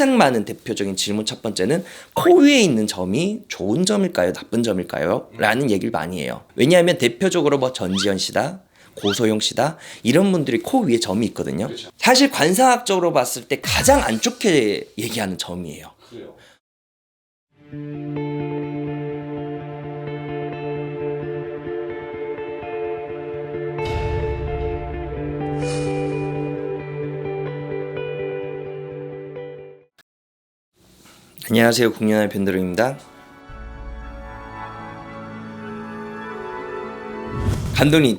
가장 많은 대표적인 질문 첫 번째는 코 위에 있는 점이 좋은 점일까요? 나쁜 점일까요? 라는 얘기를 많이 해요. 왜냐하면 대표적으로 뭐 전지현 씨다, 고소영 씨다 이런 분들이 코 위에 점이 있거든요. 그렇죠. 사실 관상학적으로 봤을 때 가장 안 좋게 얘기하는 점이에요. 그래요. 안녕하세요, 국년의 변도령입니다. 감독님,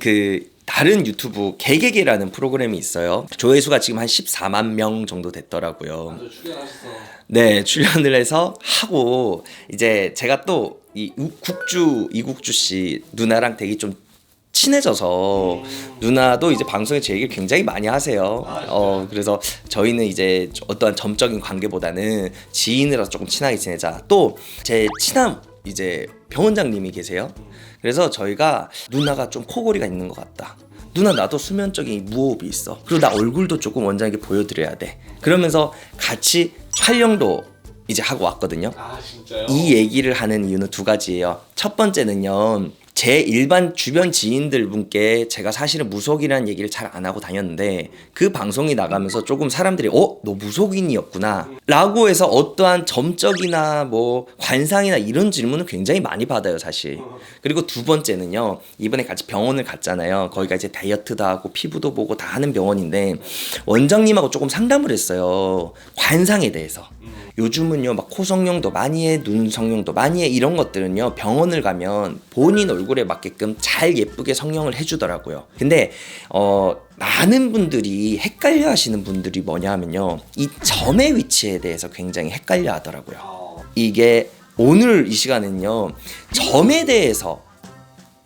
다른 유튜브 개개개라는 프로그램이 있어요. 조회수가 지금 한 14만 명 정도 됐더라고요. 맞아, 출연하셨어. 네, 출연을 해서 하고 이제 제가 또 이국주 씨 누나랑 되게 좀 친해져서 누나도 이제 방송에 제 얘기를 굉장히 많이 하세요. 그래서 저희는 이제 어떠한 점적인 관계보다는 지인으로서 조금 친하게 지내자. 또 제 친한 이제 병원장님이 계세요. 그래서 저희가 누나가 좀 코골이가 있는 것 같다. 누나 나도 수면적인 무호흡이 있어. 그리고 나 얼굴도 조금 원장에게 보여드려야 돼. 그러면서 같이 촬영도 이제 하고 왔거든요. 아, 진짜요? 이 얘기를 하는 이유는 두 가지예요. 첫 번째는요, 제 일반 주변 지인들 분께 제가 사실은 무속이라는 얘기를 잘 안 하고 다녔는데 그 방송이 나가면서 조금 사람들이 너 무속인이었구나 라고 해서 어떠한 점적이나 뭐 관상이나 이런 질문을 굉장히 많이 받아요, 사실. 그리고 두 번째는요, 이번에 같이 병원을 갔잖아요. 거기가 이제 다이어트도 하고 피부도 보고 다 하는 병원인데 원장님하고 조금 상담을 했어요, 관상에 대해서. 요즘은요 막 코 성형도 많이 해, 눈 성형도 많이 해, 이런 것들은요 병원을 가면 본인 얼굴에 맞게끔 잘 예쁘게 성형을 해주더라고요. 근데 많은 분들이 헷갈려 하시는 분들이 뭐냐 하면요, 이 점의 위치에 대해서 굉장히 헷갈려 하더라고요. 이게 오늘 이 시간은요 점에 대해서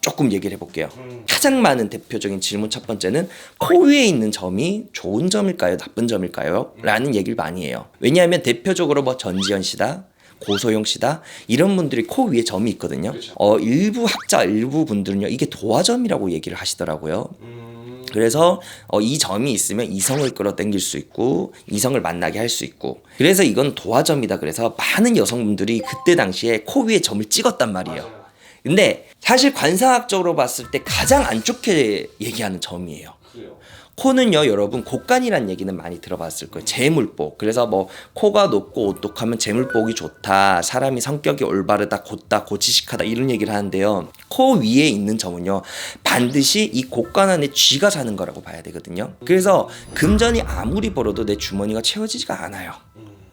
조금 얘기를 해볼게요. 가장 많은 대표적인 질문 첫 번째는 코 위에 있는 점이 좋은 점일까요? 나쁜 점일까요? 라는 얘기를 많이 해요. 왜냐하면 대표적으로 뭐 전지현 씨다, 고소영 씨다 이런 분들이 코 위에 점이 있거든요. 그렇죠. 일부 학자, 일부 분들은요 이게 도화점이라고 얘기를 하시더라고요. 그래서 이 점이 있으면 이성을 끌어당길 수 있고 이성을 만나게 할 수 있고, 그래서 이건 도화점이다. 그래서 많은 여성분들이 그때 당시에 코 위에 점을 찍었단 말이에요. 맞아요. 근데 사실 관상학적으로 봤을 때 가장 안 좋게 얘기하는 점이에요. 그래요. 코는요, 여러분 곡간이라는 얘기는 많이 들어봤을 거예요. 재물복. 그래서 뭐 코가 높고 오똑하면 재물복이 좋다, 사람이 성격이 올바르다, 곧다, 고지식하다 이런 얘기를 하는데요, 코 위에 있는 점은요 반드시 이 곡간 안에 쥐가 사는 거라고 봐야 되거든요. 그래서 금전이 아무리 벌어도 내 주머니가 채워지지가 않아요.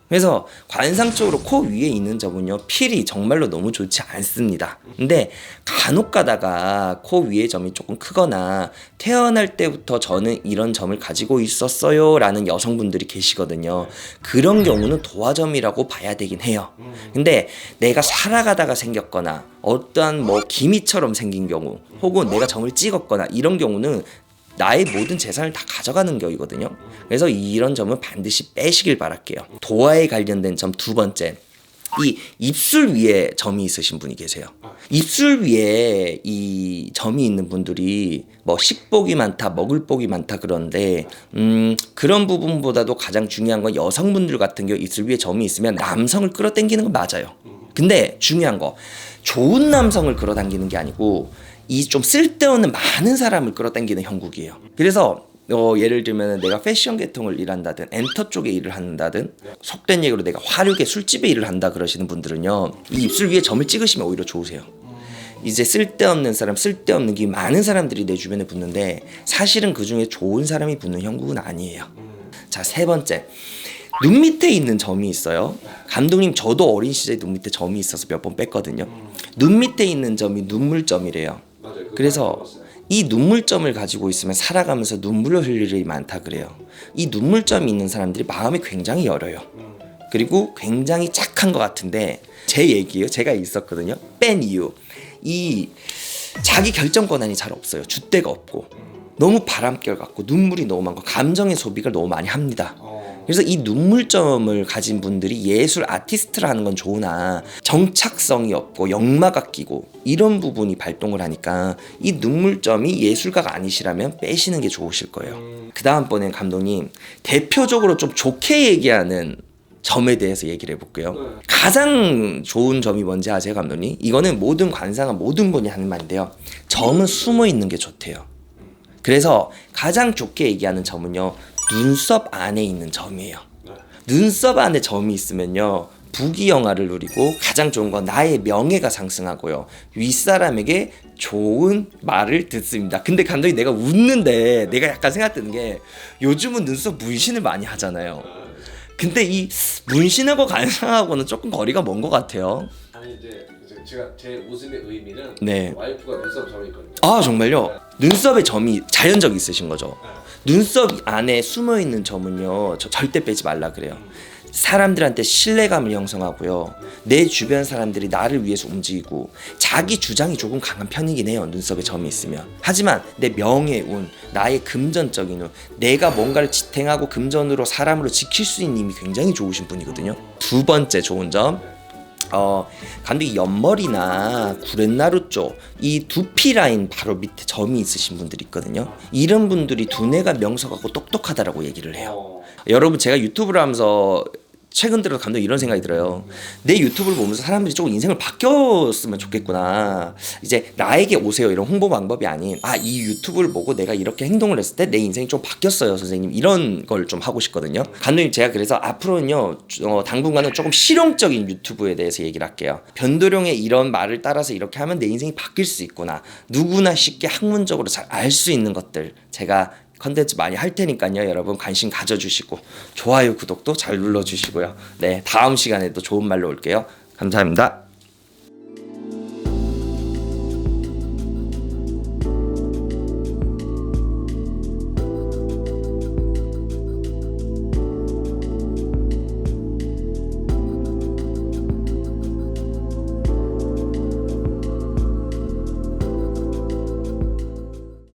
그래서 관상적으로 코 위에 있는 점은요 필이 정말로 너무 좋지 않습니다. 근데 간혹 가다가 코 위에 점이 조금 크거나 태어날 때부터 저는 이런 점을 가지고 있었어요 라는 여성분들이 계시거든요. 그런 경우는 도화점이라고 봐야 되긴 해요. 근데 내가 살아가다가 생겼거나 어떠한 뭐 기미처럼 생긴 경우, 혹은 내가 점을 찍었거나 이런 경우는 나의 모든 재산을 다 가져가는 격이거든요. 그래서 이런 점은 반드시 빼시길 바랄게요. 도화에 관련된 점 두 번째, 이 입술 위에 점이 있으신 분이 계세요. 입술 위에 이 점이 있는 분들이 뭐 식복이 많다, 먹을 복이 많다 그런데 그런 부분보다도 가장 중요한 건 여성분들 같은 경우 입술 위에 점이 있으면 남성을 끌어당기는 건 맞아요. 근데 중요한 거, 좋은 남성을 끌어당기는 게 아니고 이 좀 쓸데없는 많은 사람을 끌어당기는 형국이에요. 그래서 예를 들면 내가 패션 계통을 일한다든 엔터 쪽에 일을 한다든 속된 얘기로 내가 화력의 술집에 일을 한다 그러시는 분들은요 이 입술 위에 점을 찍으시면 오히려 좋으세요. 이제 쓸데없는 사람, 쓸데없는 게 많은 사람들이 내 주변에 붙는데 사실은 그 중에 좋은 사람이 붙는 형국은 아니에요. 자, 세 번째, 눈 밑에 있는 점이 있어요. 감독님, 저도 어린 시절에 눈 밑에 점이 있어서 몇 번 뺐거든요. 눈 밑에 있는 점이 눈물점이래요. 맞아요. 그래서 이 눈물점을 가지고 있으면 살아가면서 눈물을 흘릴 일이 많다 그래요. 이 눈물점이 있는 사람들이 마음이 굉장히 열어요. 그리고 굉장히 착한 것 같은데, 제 얘기예요. 제가 있었거든요. 뺀 이유, 이 자기 결정 권한이 잘 없어요. 줏대가 없고 너무 바람결 같고 눈물이 너무 많고 감정의 소비가 너무 많이 합니다. 그래서 이 눈물점을 가진 분들이 예술 아티스트를 하는 건 좋으나 정착성이 없고 역마가 끼고 이런 부분이 발동을 하니까 이 눈물점이 예술가가 아니시라면 빼시는 게 좋으실 거예요. 그 다음번엔 감독님, 대표적으로 좀 좋게 얘기하는 점에 대해서 얘기를 해볼게요. 가장 좋은 점이 뭔지 아세요, 감독님? 이거는 모든 관상은 모든 분이 하는 말인데요. 점은 숨어 있는 게 좋대요. 그래서 가장 좋게 얘기하는 점은요, 눈썹 안에 있는 점이에요. 눈썹 안에 점이 있으면요, 부귀영화를 누리고 가장 좋은 건 나의 명예가 상승하고요, 윗사람에게 좋은 말을 듣습니다. 근데 감독님, 내가 웃는데 내가 약간 생각드는 게 요즘은 눈썹 문신을 많이 하잖아요. 근데 이 문신하고 관상하고는 조금 거리가 먼 것 같아요. 아니 이제 제가 제 웃음의 의미는 네. 와이프가 눈썹 점이 있거든요. 아, 정말요? 눈썹에 점이 자연적 있으신 거죠? 눈썹 안에 숨어 있는 점은요, 절대 빼지 말라 그래요. 사람들한테 신뢰감을 형성하고요, 내 주변 사람들이 나를 위해서 움직이고 자기 주장이 조금 강한 편이긴 해요, 눈썹에 점이 있으면. 하지만 내 명예운, 나의 금전적인 운, 내가 뭔가를 지탱하고 금전으로 사람으로 지킬 수 있는 힘이 굉장히 좋으신 분이거든요. 두 번째 좋은 점, 감독이 옆머리나 구렛나루 쪽 이 두피 라인 바로 밑에 점이 있으신 분들이 있거든요. 이런 분들이 두뇌가 명석하고 똑똑하다라고 얘기를 해요. 여러분, 제가 유튜브를 하면서 최근 들어 감독 이런 생각이 들어요. 내 유튜브를 보면서 사람들이 조금 인생을 바뀌었으면 좋겠구나. 이제 나에게 오세요 이런 홍보 방법이 아닌, 이 유튜브를 보고 내가 이렇게 행동을 했을 때 내 인생이 좀 바뀌었어요 선생님, 이런 걸 좀 하고 싶거든요. 감독님, 제가 그래서 앞으로는요, 당분간은 조금 실용적인 유튜브에 대해서 얘기를 할게요. 변도령의 이런 말을 따라서 이렇게 하면 내 인생이 바뀔 수 있구나, 누구나 쉽게 학문적으로 잘 알 수 있는 것들 제가 컨텐츠 많이 할 테니까요. 여러분 관심 가져주시고 좋아요, 구독도 잘 눌러주시고요. 네, 다음 시간에도 좋은 말로 올게요. 감사합니다.